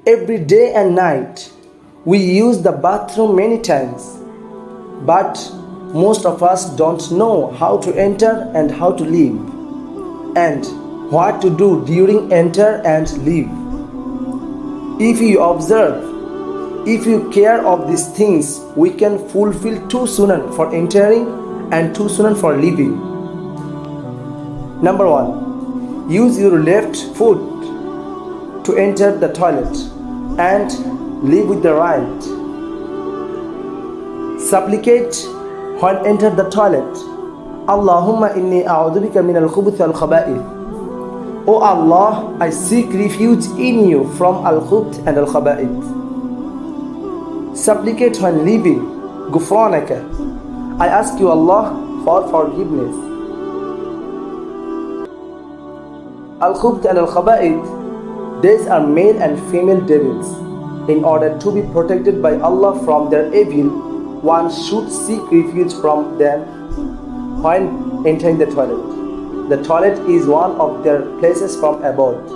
Every day and night, we use the bathroom many times, but most of us don't know how to enter and how to leave, and what to do during enter and leave. If you observe, if you care of these things, we can fulfill 2 sunnah for entering and 2 sunnah for leaving. Number 1. Use your left foot to enter the toilet and leave with the right. Supplicate when enter the toilet. Allahumma inni a'udhubika min al-khubuthi al-khaba'ith. O Allah, I seek refuge in you from al-khubuth and al-khaba'ith. Supplicate when leaving. Ghufranaka. I ask you, Allah, for forgiveness. Al-khubuth and al-khaba'ith, these are male and female devils. In order to be protected by Allah from their evil, one should seek refuge from them when entering the toilet. The toilet is one of their places from abode.